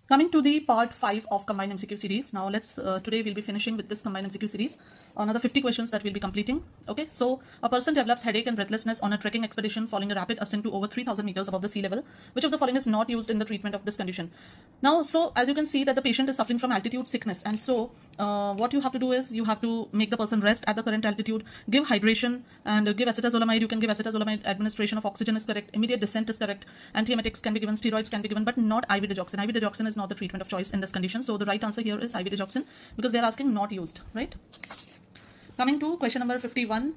Coming to the part 5 of Combined MCQ series. Now let's today we'll be finishing with this Combined MCQ series. Another 50 questions that we'll be completing. Okay, so a person develops headache and breathlessness on a trekking expedition following a rapid ascent to over 3000 meters above the sea level. Which of the following is not used in the treatment of this condition? Now, so as you can see that the patient is suffering from altitude sickness, and so what you have to do is you have to make the person rest at the current altitude, give hydration, and give acetazolamide. You can give acetazolamide. Administration of oxygen is correct. Immediate descent is correct. Antiemetics can be given. Steroids can be given, but not IV digoxin. IV digoxin is not the treatment of choice in this condition. So the right answer here is IV digoxin because they are asking not used, right? Coming to question number 51.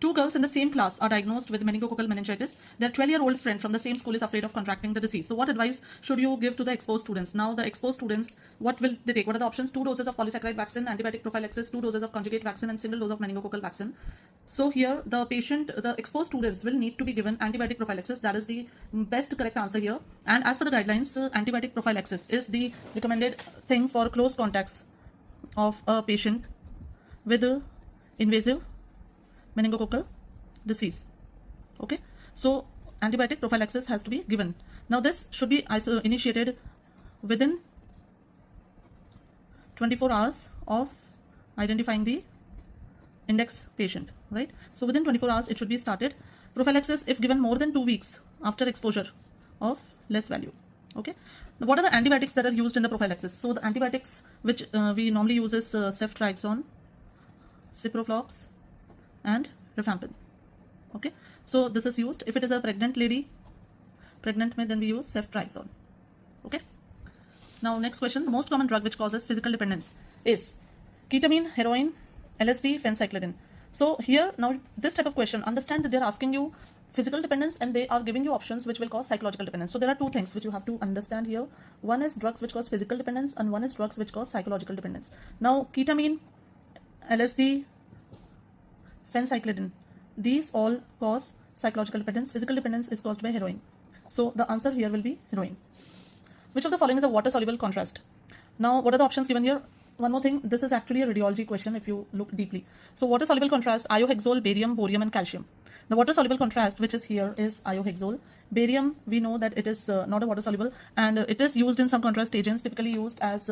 Two girls in the same class are diagnosed with meningococcal meningitis. Their 12-year-old friend from the same school is afraid of contracting the disease. So what advice should you give to the exposed students? Now the exposed students, what will they take? What are the options? 2 doses of polysaccharide vaccine, antibiotic prophylaxis, 2 doses of conjugate vaccine, and single dose of meningococcal vaccine. So here the exposed students will need to be given antibiotic prophylaxis. That is the best correct answer here. And as per the guidelines, antibiotic prophylaxis is the recommended thing for close contacts of a patient with invasive meningococcal disease. Okay, so antibiotic prophylaxis has to be given. Now this should be initiated within 24 hours of identifying the index patient, right? So within 24 hours it should be started. Prophylaxis if given more than 2 weeks after exposure of less value. Okay, what are the antibiotics that are used in the prophylaxis? So the antibiotics which we normally use is ceftriaxone, ciproflox, and rifampin. Okay, so this is used if it is a pregnant lady, then we use ceftriaxone. Okay, now next question. The most common drug which causes physical dependence is ketamine, heroin, LSD, phencyclidine. So here, now this type of question, understand that they are asking you physical dependence and they are giving you options which will cause psychological dependence. So there are two things which you have to understand here. One is drugs which cause physical dependence and one is drugs which cause psychological dependence. Now ketamine, LSD, phencyclidine, these all cause psychological dependence. Physical dependence is caused by heroin. So the answer here will be heroin. Which of the following is a water soluble contrast? Now what are the options given here? One more thing, this is actually a radiology question if you look deeply. So water soluble contrast, iohexol, barium, borium, and calcium. The water soluble contrast which is here is iohexol. Barium, we know that it is not a water soluble and it is used in some contrast agents, typically used as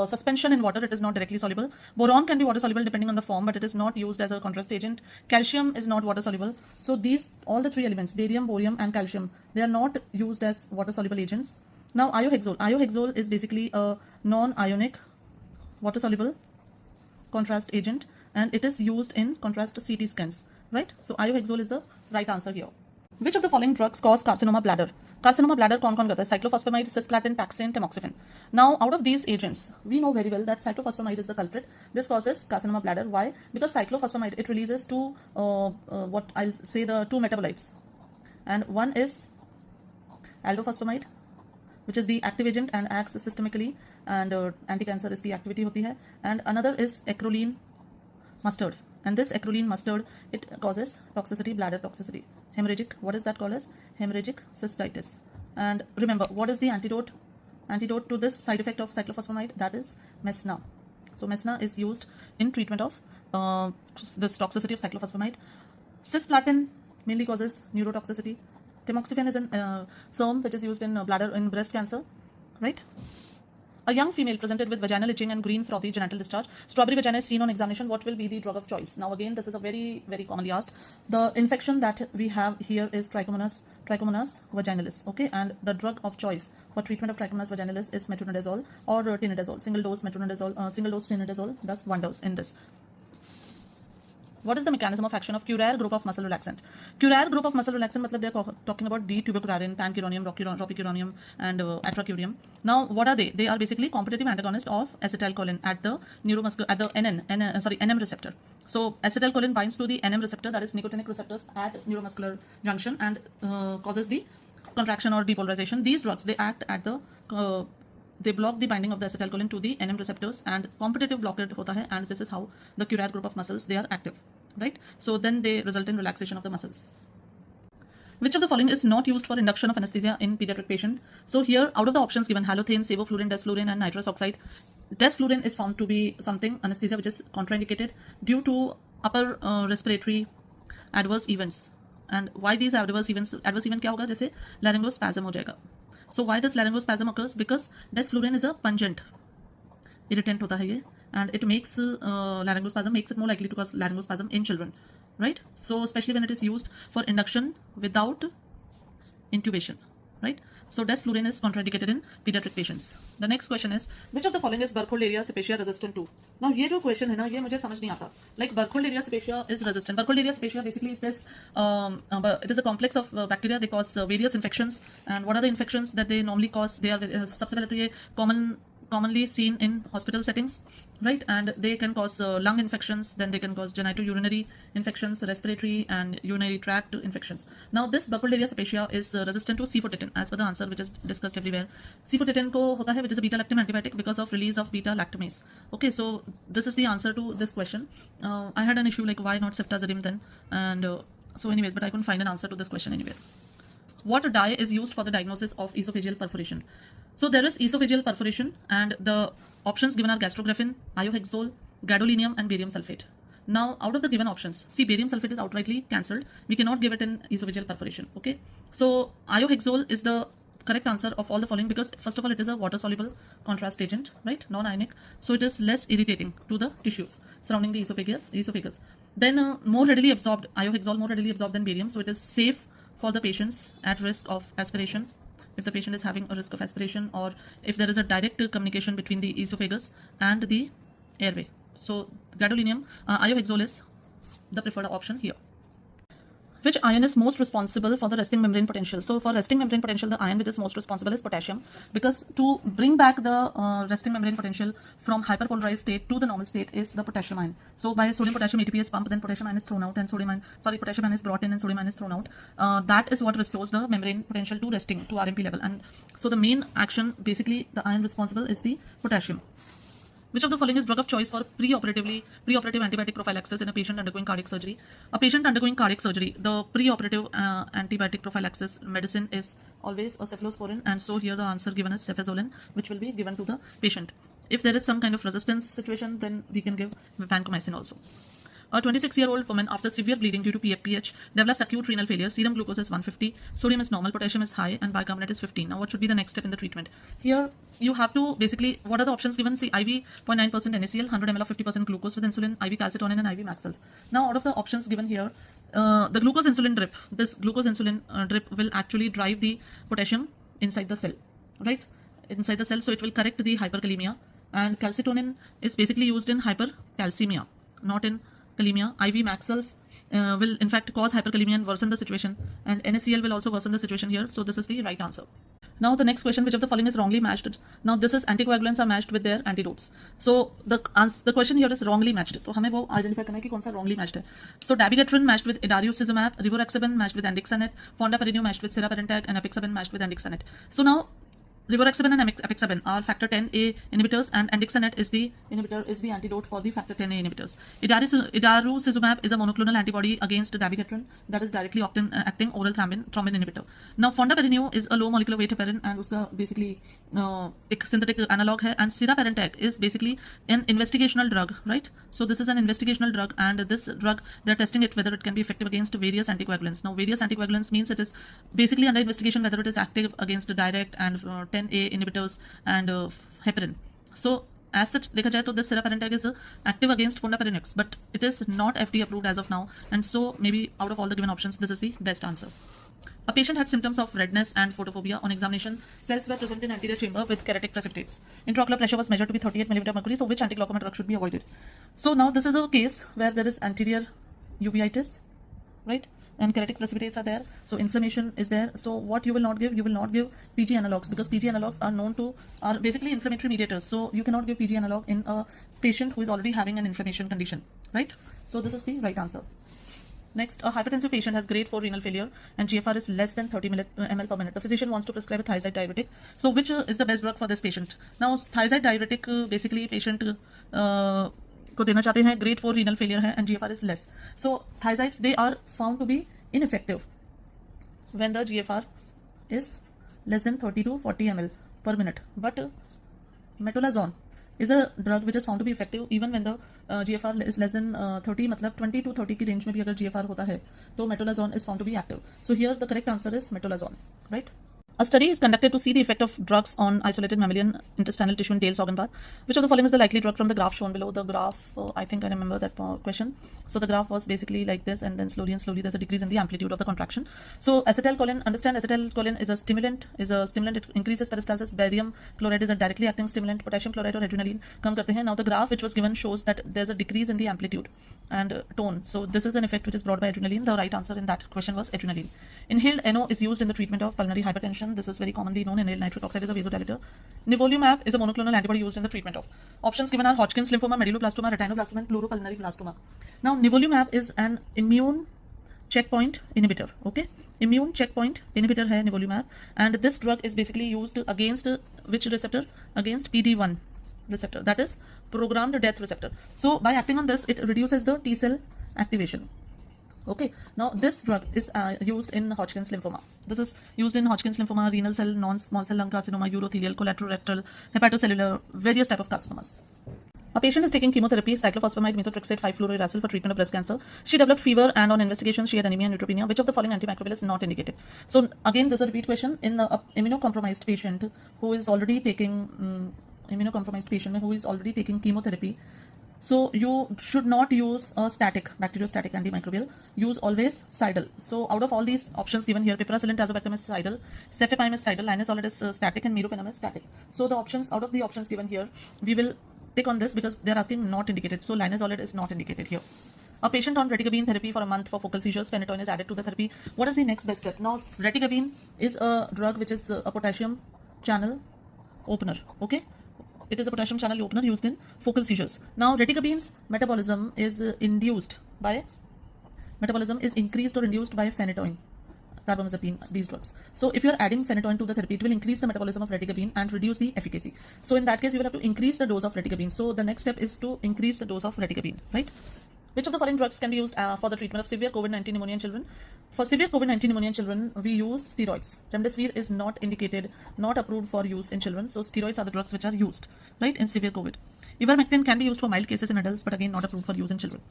suspension in water. It is not directly soluble. Boron can be water soluble depending on the form, but it is not used as a contrast agent. Calcium is not water soluble. So these, all the three elements, barium, borium, and calcium, they are not used as water soluble agents. Now iohexol is basically a non-ionic water soluble contrast agent and it is used in contrast CT scans, right? So iohexol is the right answer here. Which of the following drugs cause carcinoma bladder? Carcinoma bladder कौन करता है? Cyclophosphamide, cisplatin, taxane, tamoxifen. Now out of these agents, we know very well that cyclophosphamide is the culprit. This causes carcinoma bladder. Why? Because cyclophosphamide, it releases two what I'll say the two metabolites, and one is aldophosphamide, which is the active agent and acts systemically and anti-cancer is the activity hoti hai, and another is acrolein mustard, and this acrolein mustard, it causes toxicity, bladder toxicity, hemorrhagic, what is that called as hemorrhagic cystitis. And remember, what is the antidote to this side effect of cyclophosphamide? That is Mesna. So Mesna is used in treatment of this toxicity of cyclophosphamide. Cisplatin mainly causes neurotoxicity. Tamoxifen is an serum which is used in bladder in breast cancer, right? A young female presented with vaginal itching and green frothy genital discharge. Strawberry vagina is seen on examination. What will be the drug of choice? Now again, this is a very, very commonly asked. The infection that we have here is Trichomonas vaginalis. Okay, and the drug of choice for treatment of Trichomonas vaginalis is metronidazole or tinidazole. Single dose tinidazole does wonders in this. What is the mechanism of action of curated group of muscle relaxant? Curated group of muscle relaxant, matlab they are talking about D-tubocurarin, pancuronium, ropicuronium, and atracurium. Now, what are they? They are basically competitive antagonists of acetylcholine at the NM receptor. So, acetylcholine binds to the NM receptor, that is nicotinic receptors at neuromuscular junction, and causes the contraction or depolarization. These drugs, they act at the they block the binding of the acetylcholine to the NM receptors and competitive blockade hota hai, and this is how the curated group of muscles, they are active, right? So then they result in relaxation of the muscles. Which of the following is not used for induction of anesthesia in pediatric patient? So here, out of the options given, halothane, sevoflurane, desflurane, and nitrous oxide, desflurane is found to be something anesthesia which is contraindicated due to upper respiratory adverse events. And why these adverse events? Adverse event क्या होगा? जैसे laryngospasm हो जाएगा. So why this laryngospasm occurs? Because desflurane is a pungent irritant hota hai ye, and it makes laryngospasm, makes it more likely to cause laryngospasm in children, right? So especially when it is used for induction without intubation, right? So desflurane is contraindicated in pediatric patients. The next question is, which of the following is Burkholderia cepacia resistant to? Now ये जो question है ना, ये मुझे समझ नहीं आता. Like Burkholderia cepacia is resistant. Burkholderia cepacia basically it is a complex of bacteria. They cause various infections. And what are the infections that they normally cause? They are सबसे पहले तो ये commonly seen in hospital settings, right? And they can cause lung infections, then they can cause genitourinary infections, respiratory and urinary tract infections. Now this Burkholderia cepacia is resistant to cefotitin as per the answer which is discussed everywhere. Cefotitin ko hota hai which is a beta-lactam antibiotic because of release of beta-lactamase. Okay, so this is the answer to this question. I had an issue like why not ceftazidime then, and so anyways, but I couldn't find an answer to this question anywhere. What dye is used for the diagnosis of esophageal perforation? So there is esophageal perforation and the options given are gastrographin, iohexol, gadolinium and barium sulfate. Now out of the given options, see barium sulfate is outrightly cancelled. We cannot give it in esophageal perforation. Okay, so iohexol is the correct answer of all the following because first of all it is a water soluble contrast agent, right, non-ionic, so it is less irritating to the tissues surrounding the esophagus. Then more readily absorbed, iohexol more readily absorbed than barium, so it is safe for the patients at risk of aspiration, if the patient is having a risk of aspiration or if there is a direct communication between the esophagus and the airway. So gadolinium, iohexol is the preferred option here. Which ion is most responsible for the resting membrane potential? So for resting membrane potential, the ion which is most responsible is potassium, because to bring back the resting membrane potential from hyperpolarized state to the normal state is the potassium ion. So by sodium potassium ATP is pumped, then potassium ion is thrown out and potassium ion is brought in and sodium ion is thrown out. That is what restores the membrane potential to resting, to RMP level. And so the main action, basically the ion responsible is the potassium. Which of the following is drug of choice for preoperative antibiotic prophylaxis in a patient undergoing cardiac surgery? A patient undergoing cardiac surgery, the preoperative antibiotic prophylaxis medicine is always a cephalosporin, and so here the answer given is cefazolin, which will be given to the patient. If there is some kind of resistance situation, then we can give vancomycin also. A 26-year-old woman after severe bleeding due to PFPH develops acute renal failure. Serum glucose is 150, sodium is normal, potassium is high, and bicarbonate is 15. Now, what should be the next step in the treatment? Here, you have to basically, what are the options given? See, IV 0.9% NaCl, 100 ml of 50% glucose with insulin, IV calcitonin, and IV Maxelf. Now, out of the options given here, the glucose insulin drip, this glucose insulin drip will actually drive the potassium inside the cell, right? Inside the cell, so it will correct the hyperkalemia. And calcitonin is basically used in hypercalcemia, not in kalemia. IV Maxelf will in fact cause hyperkalemia and worsen the situation, and NaCl will also worsen the situation here. So this is the right answer. Now the next question, which of the following is wrongly matched? Now this is anticoagulants are matched with their antidotes. So the question here is wrongly matched. तो हमें वो identify करना है कि कौन सा wrongly matched है. So dabigatran matched with idarucizumab, rivaroxaban matched with andexanet, fondaparinux matched with siraparantag, and apixaban matched with andexanet. So now rivaroxaban and apixaban are factor 10A inhibitors, and andexanet is the antidote for the factor 10A inhibitors. Idarucizumab is a monoclonal antibody against dabigatran that is directly acting oral thrombin inhibitor. Now fondaparinux is a low molecular weight heparin and uska basically synthetic analog hai, and siraparantag is basically an investigational drug, right? So this is an investigational drug, and this drug they're testing it whether it can be effective against various anticoagulants. Now various anticoagulants means it is basically under investigation whether it is active against direct and 10A inhibitors and heparin. So as such देखा जाए तो this siraparantag is active against fondaparinux, but it is not FDA approved as of now, and so maybe out of all the given options this is the best answer. A patient had symptoms of redness and photophobia. On examination, cells were present in anterior chamber with curated precipitates. Intraocular pressure was measured to be 38 mm mercury, so which antiglaucoma drug should be avoided? So now this is a case where there is anterior uveitis, right? And curated precipitates are there, so inflammation is there. So what you will not give? You will not give PG analogs, because PG analogs are basically inflammatory mediators. So you cannot give PG analog in a patient who is already having an inflammation condition, right? So this is the right answer. Next, a hypertensive patient has grade 4 renal failure and GFR is less than 30 ml per minute. The physician wants to prescribe a thiazide diuretic. So which is the best drug for this patient? Now thiazide diuretic basically patient को देना चाहते हैं, grade 4 renal failure है and GFR is less. So thiazides, they are found to be ineffective when the GFR is less than 30 to 40 ml per minute. But metolazone is a drug which is found to be effective even when the GFR is less than 30, मतलब 20 to 30 की range में भी अगर GFR होता है तो metolazone is found to be active. So here the correct answer is metolazone, right? A study is conducted to see the effect of drugs on isolated mammalian intestinal tissue in Thales organ part. Which of the following is the likely drug from the graph shown below? The graph, I think I remember that question. So the graph was basically like this, and then slowly and slowly there's a decrease in the amplitude of the contraction. So acetylcholine, understand acetylcholine is a stimulant. It increases peristalsis. Barium chloride is a directly acting stimulant. Potassium chloride or adrenaline come karte hain. Now the graph which was given shows that there's a decrease in the amplitude and tone. So this is an effect which is brought by adrenaline. The right answer in that question was adrenaline. Inhaled NO is used in the treatment of pulmonary hypertension. This is very commonly known. Inhaled nitric oxide is a vasodilator. Nivolumab is a monoclonal antibody used in the treatment of. Options given are Hodgkin's lymphoma, medulloblastoma, retinoblastoma, and pleuropulmonary blastoma. Now, nivolumab is an immune checkpoint inhibitor. Okay, immune checkpoint inhibitor hai nivolumab, and this drug is basically used against which receptor? Against PD-1 receptor, that is programmed death receptor. So by acting on this, it reduces the T cell activation. Okay, now this drug is used in Hodgkin's lymphoma. This is used in Hodgkin's lymphoma, renal cell, non-small cell lung carcinoma, urothelial, colorectal, hepatocellular, various type of carcinomas. A patient is taking chemotherapy, cyclophosphamide, methotrexate, 5-fluorouracil for treatment of breast cancer. She developed fever, and on investigation she had anemia and neutropenia. Which of the following antimicrobial is not indicated? So again, this is a repeat question. In the immunocompromised patient who is already taking chemotherapy, so you should not use a bacteriostatic antimicrobial. Use always Cidal. So out of all these options given here, piperacillin tazobactam is Cidal, cefepime is Cidal, linezolid is static, and meropenem is static. So the options out of the options given here, we will pick on this because they are asking not indicated. So linezolid is not indicated here. A patient on reticabine therapy for a month for focal seizures, phenytoin is added to the therapy. What is the next best step? Now reticabine is a drug which is a potassium channel opener. Okay, it is a potassium channel opener used in focal seizures. Now reticabine's metabolism is increased or induced by phenytoin, carbamazepine, these drugs. So if you are adding phenytoin to the therapy, it will increase the metabolism of reticabine and reduce the efficacy. So in that case, you will have to increase the dose of reticabine. So the next step is to increase the dose of reticabine, right? Which of the following drugs can be used for the treatment of severe COVID-19 pneumonia in children? For severe COVID-19 pneumonia in children, we use steroids. Remdesivir is not indicated, not approved for use in children. So steroids are the drugs which are used, right, in severe COVID. Ivermectin can be used for mild cases in adults, but again not approved for use in children.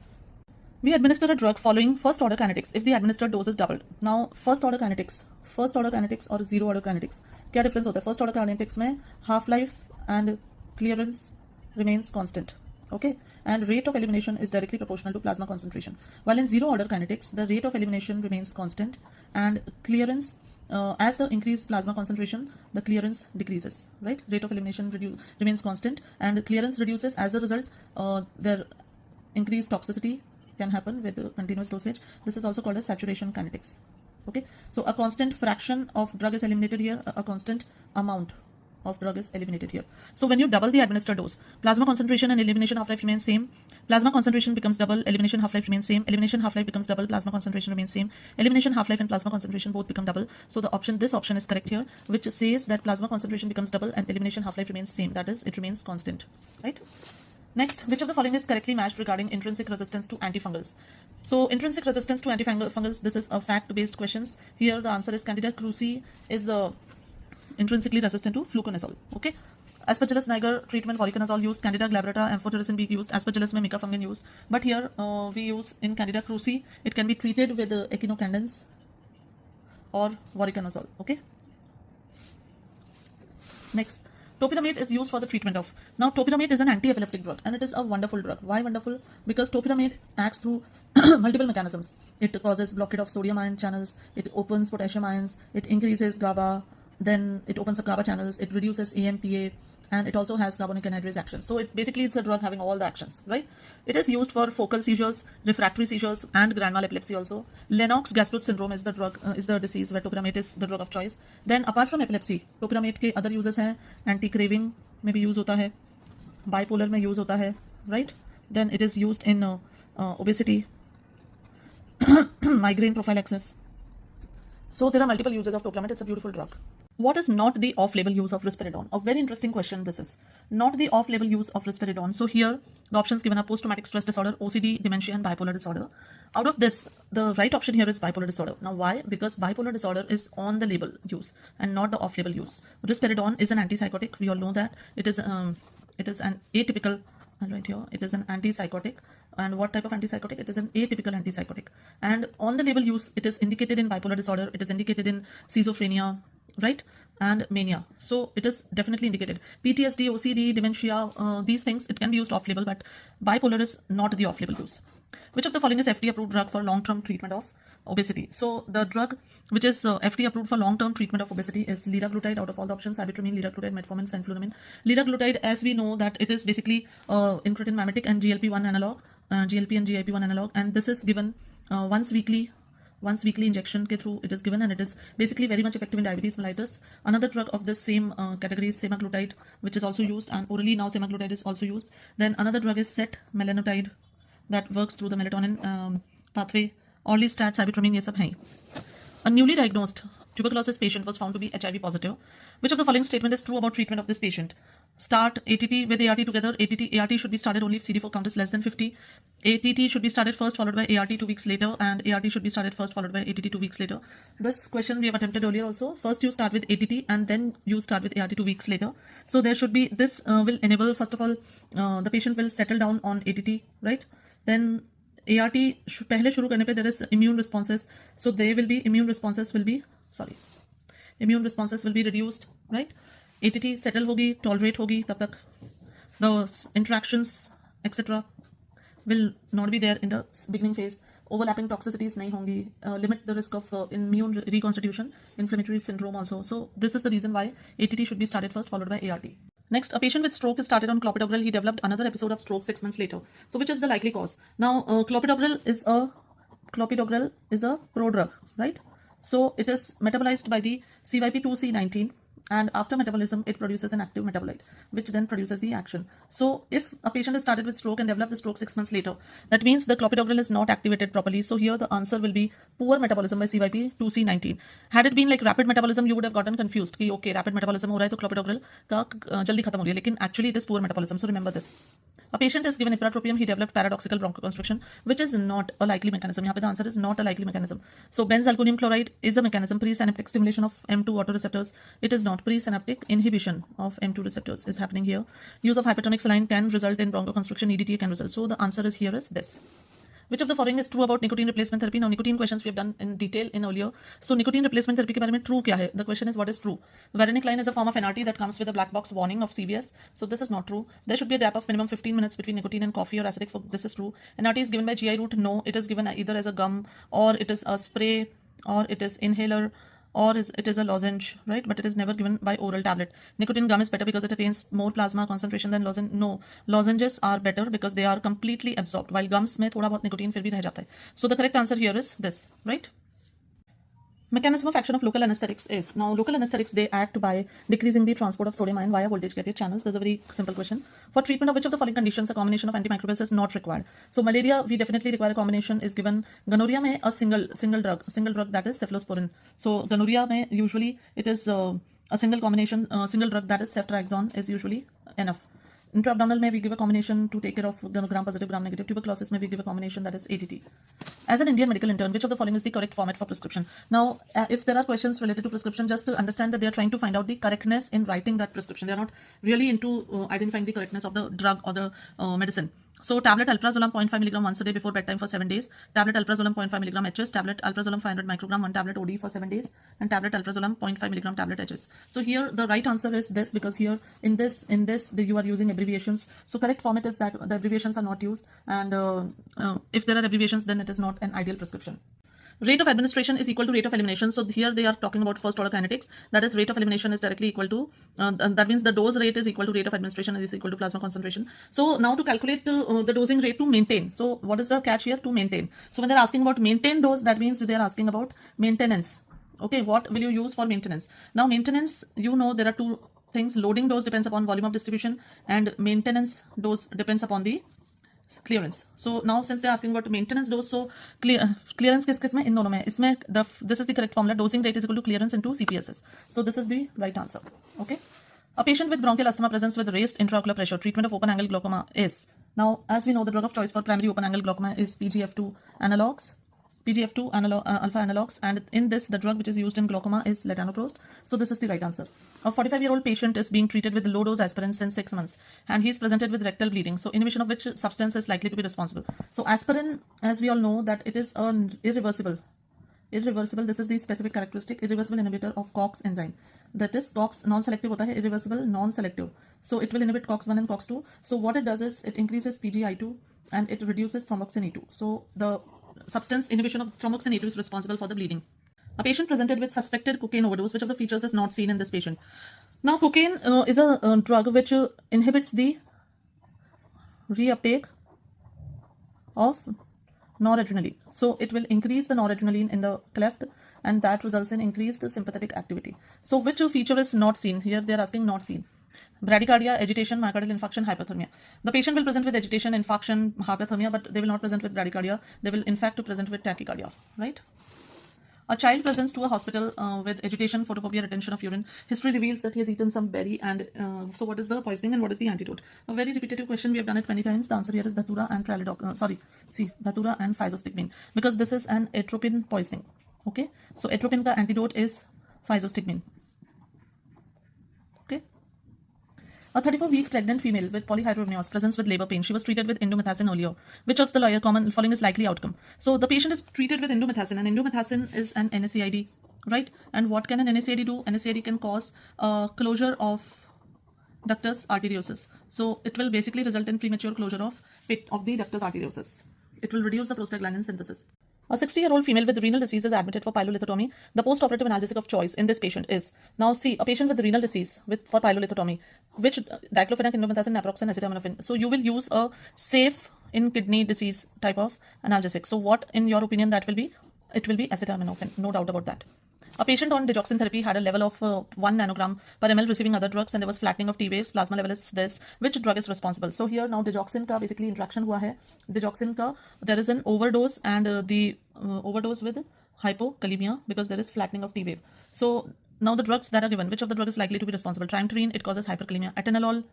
We administer a drug following first order kinetics if the administered dose is doubled. Now first order kinetics or zero order kinetics, क्या difference होता है? First order kinetics में half life and clearance remains constant. Okay, and rate of elimination is directly proportional to plasma concentration. While in zero order kinetics, the rate of elimination remains constant and clearance, as the increased plasma concentration, the clearance decreases, right? Rate of elimination remains constant and clearance reduces. As a result, their increased toxicity can happen with continuous dosage. This is also called as saturation kinetics. Okay, so a constant fraction of drug is eliminated here, a constant amount of drug is eliminated here. So when you double the administered dose, plasma concentration and elimination half-life remains same. Plasma concentration becomes double, elimination half-life remains same. Elimination half-life becomes double, plasma concentration remains same. Elimination half-life and plasma concentration both become double. So this option is correct here, which says that plasma concentration becomes double and elimination half-life remains same. That is, it remains constant, right? Next, which of the following is correctly matched regarding intrinsic resistance to antifungals? So intrinsic resistance to antifungals, this is a fact-based questions. Here the answer is Candida krusei is intrinsically resistant to fluconazole. Okay, Aspergillus niger treatment voriconazole used, Candida glabrata amphotericin B used, Aspergillus में micafungin used. But here we use in Candida krusei, it can be treated with echinocandins or voriconazole. Okay. Next, Topiramate is used for the treatment of. Now Topiramate is an anti-epileptic drug and it is a wonderful drug. Why wonderful? Because Topiramate acts through multiple mechanisms. It causes blockade of sodium ion channels, it opens potassium ions, it increases GABA, then it opens up GABA channels, it reduces AMPA, and it also has carbonic anhydrase action. So it's a drug having all the actions, right? It is used for focal seizures, refractory seizures, and grand mal epilepsy also. Lennox-Gastaut syndrome is the disease where Topiramate is the drug of choice. Then apart from epilepsy, Topiramate के other uses हैं, anti-craving में भी use होता है, bipolar में use होता है, right? Then it is used in obesity, migraine prophylaxis. So there are multiple uses of Topiramate. It's a beautiful drug. What is not the off-label use of risperidone? A very interesting question this is. Not the off-label use of risperidone. So here the options given are post-traumatic stress disorder, OCD, dementia, and bipolar disorder. Out of this, the right option here is bipolar disorder. Now why? Because bipolar disorder is on the label use and not the off-label use. Risperidone is an antipsychotic. We all know that. It is an atypical, I'll write here, it is an antipsychotic. And what type of antipsychotic? It is an atypical antipsychotic. And on the label use, it is indicated in bipolar disorder. It is indicated in schizophrenia, right? And mania. So it is definitely indicated. PTSD, OCD, dementia, these things, it can be used off-label, but bipolar is not the off-label use. Which of the following is FDA-approved drug for long-term treatment of obesity? So the drug which is FDA-approved for long-term treatment of obesity is liraglutide. Out of all the options, ibutramine, liraglutide, metformin, fenfluramine. Liraglutide, as we know that it is basically incretin mimetic and GLP-1 analog, GLP and GIP-1 analog, and this is given once weekly injection ke through it is given, and it is basically very much effective in diabetes mellitus. Another drug of this same category is semaglutide, which is also used, and orally now semaglutide is also used. Then another drug is CET, melanotide, that works through the melatonin pathway. Orlistat, ibutramine, ye sab hain. A newly diagnosed tuberculosis patient was found to be HIV positive. Which of the following statement is true about treatment of this patient? Start ATT with ART together. ART should be started only if CD4 count is less than 50. ATT should be started first followed by ART 2 weeks later, and ART should be started first followed by ATT 2 weeks later. This question we have attempted earlier also. First you start with ATT and then you start with ART 2 weeks later. So there should be, this will enable, first of all, the patient will settle down on ATT, right? Then ART pehle shuru karne pe there is immune responses, so they will be immune responses will be reduced, right? ATT settle hogi, tolerate hogi, tab tak the interactions etc will not be there in the beginning phase. Overlapping toxicities nahi hongi, limit the risk of immune reconstitution, inflammatory syndrome also. So this is the reason why ATT should be started first followed by ART. Next, a patient with stroke is started on clopidogrel. He developed another episode of stroke 6 months later. So which is the likely cause? Now, clopidogrel is a prodrug, right? So it is metabolized by the CYP2C19, and after metabolism, it produces an active metabolite, which then produces the action. So if a patient is started with stroke and developed the stroke 6 months later, that means the clopidogrel is not activated properly. So here the answer will be poor metabolism by CYP2C19. Had it been like rapid metabolism, you would have gotten confused. Ki, okay, rapid metabolism ho raha hai, to clopidogrel ka jaldi khatam ho rahi hai. Lekin actually it is poor metabolism. So remember this. A patient is given ipratropium, he developed paradoxical bronchoconstriction, which is not a likely mechanism. Here the answer is not a likely mechanism. So benzalkonium chloride is a mechanism. Presynaptic stimulation of M2 autoreceptors. It is not. Presynaptic inhibition of M2 receptors is happening here. Use of hypertonic saline can result in bronchoconstriction. EDTA can result. So the answer is here is this. Which of the following is true about nicotine replacement therapy? Now, nicotine questions we have done in detail in earlier. So, nicotine replacement therapy ke baare mein true kya hai? The question is what is true? Varenicline is a form of NRT that comes with a black box warning of CVS. So, this is not true. There should be a gap of minimum 15 minutes between nicotine and coffee or acidic food. This is true. NRT is given by GI route. No, it is given either as a gum, or it is a spray, or it is inhaler, or it is a lozenge, right? But it is never given by oral tablet. Nicotine gum is better because it attains more plasma concentration than lozenge. No, lozenges are better because they are completely absorbed, while gums mein thoda bahut nicotine fir bhi reh jata hai. So the correct answer here is this, right? Mechanism of action of local anesthetics is, now local anesthetics, they act by decreasing the transport of sodium ion via voltage gated channels. There's a very simple question. For treatment of which of the following conditions a combination of antimicrobials is not required? So malaria, we definitely require a combination is given. Gonorrhea mein a single drug that is cephalosporin. So gonorrhea mein usually it is a single combination, single drug that is ceftriaxone is usually enough. Intra-abdominal may we give a combination to take care of gram positive, gram negative. Tuberculosis may we give a combination that is ATT. As an Indian medical intern, which of the following is the correct format for prescription? Now, if there are questions related to prescription, just to understand that they are trying to find out the correctness in writing that prescription. They are not really into identifying the correctness of the drug or the medicine. So, tablet alprazolam 0.5 mg once a day before bedtime for 7 days. Tablet alprazolam 0.5 mg HS. Tablet alprazolam 500 microgram 1 tablet OD for 7 days. And tablet alprazolam 0.5 mg tablet HS. So here the right answer is this, because here in this you are using abbreviations. So correct format is that the abbreviations are not used, and if there are abbreviations, then it is not an ideal prescription. Rate of administration is equal to rate of elimination. So here they are talking about first order kinetics. That is, rate of elimination is directly equal to, that means the dose rate is equal to rate of administration and is equal to plasma concentration. So now to calculate the dosing rate to maintain. So what is the catch here? To maintain. So when they're asking about maintain dose, that means they are asking about maintenance. Okay, what will you use for maintenance? Now maintenance, you know there are two things. Loading dose depends upon volume of distribution, and maintenance dose depends upon the clearance. So now since they're asking about maintenance dose, so clearance किस में? इन दोनों में. इसमें this is the correct formula. Dosing rate is equal to clearance into CPSS. So this is the right answer. Okay. A patient with bronchial asthma presents with raised intraocular pressure. Treatment of open angle glaucoma is, now as we know, the drug of choice for primary open angle glaucoma is PGF2 analogs. Alpha analogs, and in this the drug which is used in glaucoma is latanoprost. So this is the right answer. A 45-year-old patient is being treated with low dose aspirins since 6 months, and he is presented with rectal bleeding. So inhibition of which substance is likely to be responsible? So aspirin, as we all know, that it is an irreversible Irreversible, this is the specific characteristic, irreversible inhibitor of COX enzyme. That is COX non-selective hota hai, irreversible non-selective. So it will inhibit COX-1 and COX-2. So what it does is it increases PGI2 and it reduces thromboxane E2. So the substance inhibition of thromboxane E2 is responsible for the bleeding. A patient presented with suspected cocaine overdose. Which of the features is not seen in this patient? Now cocaine is a drug which inhibits the reuptake of noradrenaline. So it will increase the noradrenaline in the cleft and that results in increased sympathetic activity. So which feature is not seen? Here they are asking not seen. Bradycardia, agitation, myocardial infarction, hyperthermia. The patient will present with agitation, infarction, hyperthermia, but they will not present with bradycardia. They will in fact present with tachycardia, right? A child presents to a hospital with agitation, photophobia, retention of urine. History reveals that he has eaten some berry and so what is the poisoning and what is the antidote? A very repetitive question. We have done it many times. The answer here is Datura and Datura and physostigmine, because this is an atropine poisoning. Okay, so atropine ka antidote is physostigmine. Okay. A 34-week pregnant female with polyhydramnios presents with labor pain. She was treated with indomethacin earlier. Which of the following is likely outcome? So the patient is treated with indomethacin, and indomethacin is an NSAID, right? And what can an NSAID do? NSAID can cause closure of ductus arteriosus. So it will basically result in premature closure of the ductus arteriosus. It will reduce the prostaglandin synthesis. A 60-year-old female with renal disease is admitted for pyelolithotomy. The post-operative analgesic of choice in this patient is, now see, a patient with renal disease for pyelolithotomy, which diclofenac, indomethacin, naproxen, acetaminophen. So you will use a safe in kidney disease type of analgesic. So what, in your opinion, that will be? It will be acetaminophen, no doubt about that. A patient on digoxin therapy had a level of 1 nanogram per ml receiving other drugs, and there was flattening of T waves. Plasma level is this. Which drug is responsible? So here now digoxin ka basically interaction hua hai. Digoxin ka there is an overdose, and the overdose with hypokalemia because there is flattening of T wave. So now the drugs that are given, which of the drug is likely to be responsible? Triamterene, it causes hyperkalemia. Atenolol,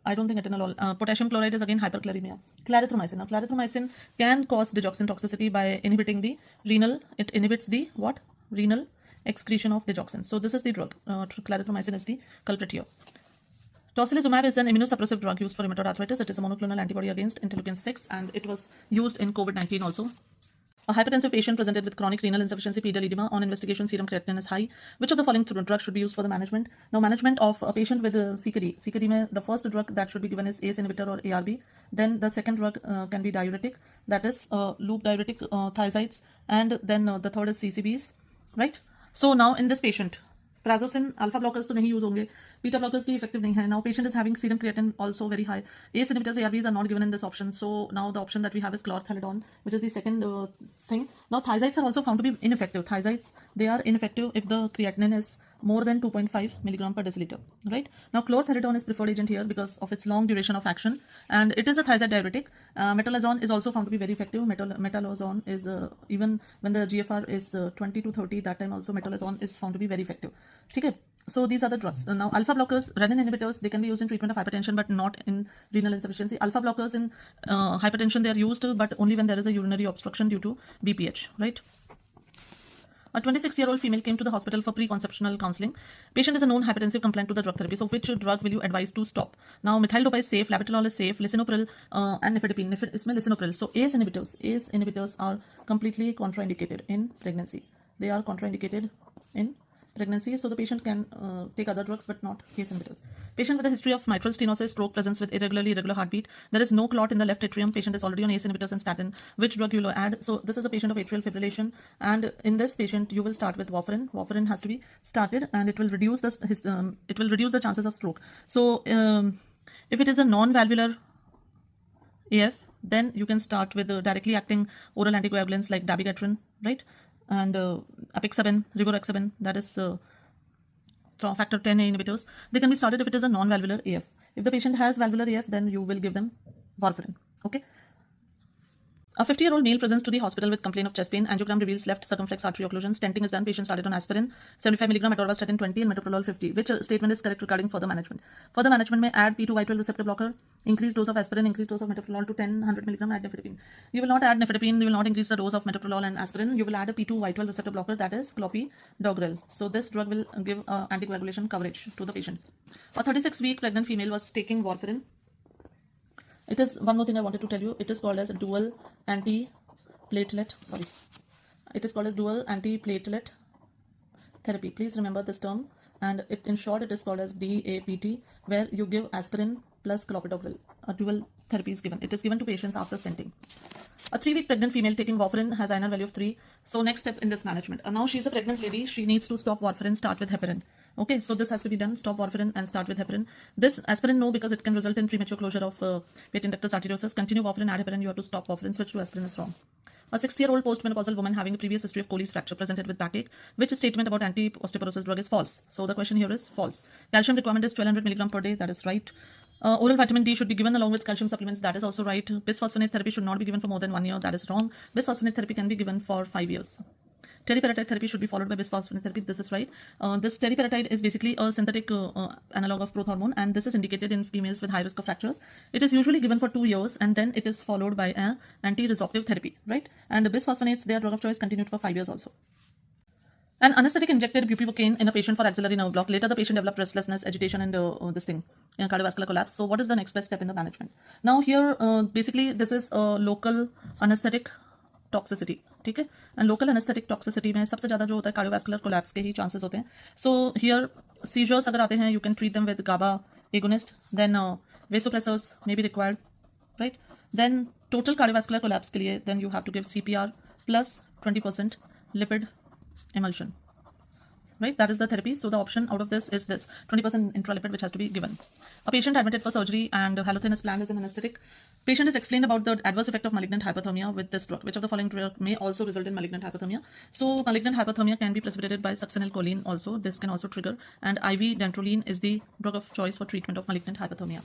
I don't think atenolol. Potassium chloride is again hyperkalemia. Clarithromycin. Now clarithromycin can cause digoxin toxicity by inhibiting the renal. It inhibits the what? Renal excretion of digoxin. So this is the drug. Clarithromycin is the culprit here. Tocilizumab is an immunosuppressive drug used for rheumatoid arthritis. It is a monoclonal antibody against interleukin 6 and it was used in COVID-19 also. A hypertensive patient presented with chronic renal insufficiency, pedal edema. On investigation, serum creatinine is high. Which of the following drugs should be used for the management? Now, management of a patient with CKD. CKD, the first drug that should be given is ACE inhibitor or ARB. Then the second drug can be diuretic, that is loop diuretic, thiazides, and then the third is CCBs, right? So now in this patient, prazosin, alpha blockers to nahi use honge, beta blockers bhi effective nahi hai. Now patient is having serum creatinine also very high. ACE inhibitors, ARBs are not given in this option. So now the option that we have is chlorthalidone, which is the second thing. Now thiazides are also found to be ineffective. Thiazides, they are ineffective if the creatinine is more than 2.5 milligram per deciliter, right? Now chlorthalidone is preferred agent here because of its long duration of action, and it is a thiazide diuretic. Metolazone is also found to be very effective. Metolazone is even when the GFR is 20 to 30, that time also metolazone is found to be very effective. Okay. So these are the drugs. Now alpha blockers, renin inhibitors, they can be used in treatment of hypertension but not in renal insufficiency. Alpha blockers in hypertension, they are used but only when there is a urinary obstruction due to BPH, right? A 26-year-old female came to the hospital for pre-conceptional counseling. Patient is a known hypertensive compliant to the drug therapy. So which drug will you advise to stop? Now methyl-dopa is safe, labetalol is safe, lisinopril and nifedipine. Isme lisinopril. So ACE inhibitors are completely contraindicated in pregnancy. They are contraindicated in pregnancy, so the patient can take other drugs but not ACE inhibitors. Patient with a history of mitral stenosis, stroke, presence with irregular heartbeat. There is no clot in the left atrium. Patient is already on ACE inhibitors and statin. Which drug you will add? So this is a patient of atrial fibrillation, and in this patient you will start with warfarin. Warfarin has to be started, and it will reduce the chances of stroke. So if it is a non-valvular AF, then you can start with directly acting oral anticoagulants like dabigatran, right? And apixaban, rivaroxaban, that is factor 10A inhibitors. They can be started if it is a non-valvular AF. If the patient has valvular AF, then you will give them warfarin. Okay. A 50-year-old male presents to the hospital with complaint of chest pain. Angiogram reveals left circumflex artery occlusion. Stenting is done. Patient started on aspirin 75 mg, atorvastatin 20, and metoprolol 50. Which statement is correct regarding further management? Further management may add P2Y12 receptor blocker, increase dose of aspirin, increase dose of metoprolol to 10, 100 mg, add nifedipine. You will not add nifedipine. You will not increase the dose of metoprolol and aspirin. You will add a P2Y12 receptor blocker, that is clopidogrel. So this drug will give anticoagulation coverage to the patient. A 36-week pregnant female was taking warfarin. It is one more thing I wanted to tell you. It is called as dual antiplatelet it is called as dual antiplatelet therapy. Please remember this term, and in short it is called as DAPT, where you give aspirin plus clopidogrel. A dual therapy is given. It is given to patients after stenting. A 3-week pregnant female taking warfarin has INR value of 3. So next step in this management. Now she is a pregnant lady. She needs to stop warfarin, start with heparin. Okay, so this has to be done. Stop warfarin and start with heparin. This aspirin, no, because it can result in premature closure of patent ductus arteriosus. Continue warfarin, add heparin. You have to stop warfarin. Switch to aspirin is wrong. A 60-year-old postmenopausal woman having a previous history of Colles fracture presented with backache. Which statement about anti-osteoporosis drug is false? So the question here is false. Calcium requirement is 1200 mg per day. That is right. Oral vitamin D should be given along with calcium supplements. That is also right. Bisphosphonate therapy should not be given for more than 1 year. That is wrong. Bisphosphonate therapy can be given for 5 years. Teriparatide therapy should be followed by bisphosphonate therapy. This is right. This teriparatide is basically a synthetic analog of growth hormone, and this is indicated in females with high risk of fractures. It is usually given for 2 years, and then it is followed by an anti-resorptive therapy, right? And the bisphosphonates, they are drug of choice, continued for 5 years also. An anesthetic injected bupivacaine in a patient for axillary nerve block. Later, the patient developed restlessness, agitation, and cardiovascular collapse. So, what is the next best step in the management? Now, here, basically, this is a local anesthetic toxicity. ठीक है, and local anesthetic toxicity में सबसे ज़्यादा जो होता है cardiovascular collapse के ही chances होते हैं. So here seizures अगर आते हैं, you can treat them with GABA agonist. Then vasopressors may be required, right? Then total cardiovascular collapse के लिए then you have to give CPR plus 20% lipid emulsion, right? That is the therapy. So the option out of this is this 20% intralipid, which has to be given. A patient admitted for surgery and halothane is planned as an anesthetic. Patient is explained about the adverse effect of malignant hyperthermia with this drug. Which of the following drug may also result in malignant hyperthermia? So malignant hyperthermia can be precipitated by succinylcholine also. This can also trigger, and IV dantrolene is the drug of choice for treatment of malignant hyperthermia.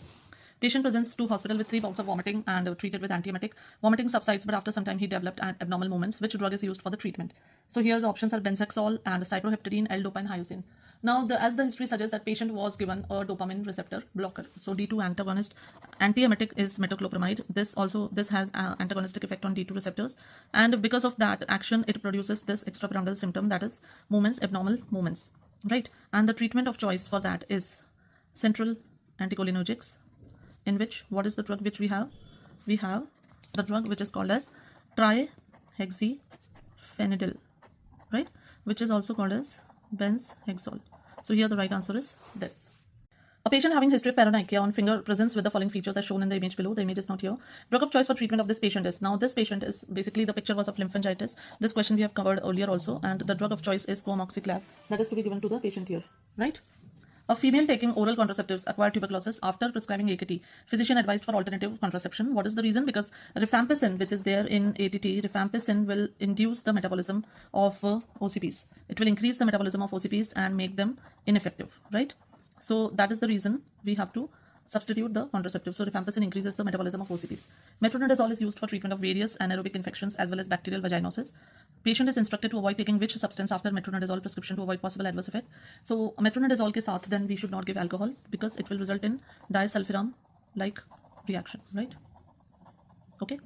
Patient presents to hospital with 3 bouts of vomiting and treated with antiemetic. Vomiting subsides, but after some time he developed abnormal movements. Which drug is used for the treatment? So here the options are benzaxol and cyproheptadine, L-dopa and hyoscine. Now, as the history suggests, that patient was given a dopamine receptor blocker. So D2 antagonist. Antiemetic is metoclopramide. This has antagonistic effect on D2 receptors, and because of that action, it produces this extrapyramidal symptom, that is movements, abnormal movements, right? And the treatment of choice for that is central anticholinergics. In which, what is the drug which we have? We have the drug which is called as trihexyphenidyl, right? Which is also called as benzhexol. So here the right answer is this. A patient having history of paronychia on finger presents with the following features as shown in the image below. The image is not here. Drug of choice for treatment of this patient is, now this patient is basically, the picture was of lymphangitis. This question we have covered earlier also, and the drug of choice is coamoxiclav. That is to be given to the patient here, right? A female taking oral contraceptives acquired tuberculosis after prescribing AKT. Physician advised for alternative contraception. What is the reason? Because rifampicin, which is there in ATT, rifampicin will induce the metabolism of OCPs. It will increase the metabolism of OCPs and make them ineffective, right? So that is the reason we have to substitute the contraceptive. So rifampicin increases the metabolism of OCPs. Metronidazole is used for treatment of various anaerobic infections as well as bacterial vaginosis. Patient is instructed to avoid taking which substance after metronidazole prescription to avoid possible adverse effect. So metronidazole ke saath then we should not give alcohol because it will result in disulfiram like reaction, right? Okay.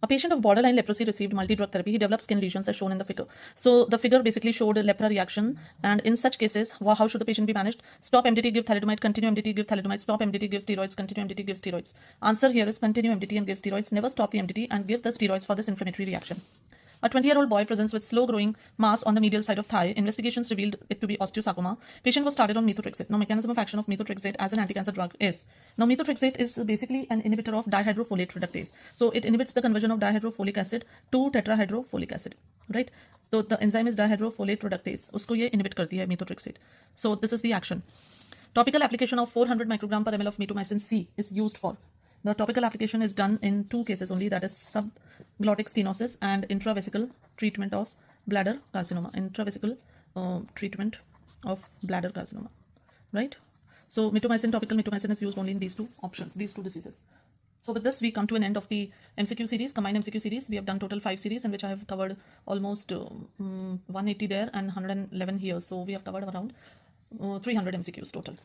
A patient of borderline leprosy received multi-drug therapy. He developed skin lesions as shown in the figure. So the figure basically showed a lepra reaction, and in such cases, how should the patient be managed? Stop MDT, give thalidomide, continue MDT, give thalidomide, stop MDT, give steroids, continue MDT, give steroids. Answer here is continue MDT and give steroids. Never stop the MDT and give the steroids for this inflammatory reaction. A 20-year-old boy presents with slow-growing mass on the medial side of thigh. Investigations revealed it to be osteosarcoma. Patient was started on methotrexate. Now, mechanism of action of methotrexate as an anti-cancer drug is, now methotrexate is basically an inhibitor of dihydrofolate reductase. So it inhibits the conversion of dihydrofolic acid to tetrahydrofolic acid, right? So the enzyme is dihydrofolate reductase. Usko ye inhibit karti hai methotrexate. So this is the action. Topical application of 400 microgram per ml of mitomycin C is used for. The topical application is done in 2 cases only, that is subglottic stenosis and intravesical treatment of bladder carcinoma. Intravesical treatment of bladder carcinoma, right? So mitomycin, topical mitomycin is used only in these 2 options, these 2 diseases. So with this, we come to an end of the MCQ series, combined MCQ series. We have done total 5 series in which I have covered almost 180 there and 111 here. So we have covered around 300 MCQs total.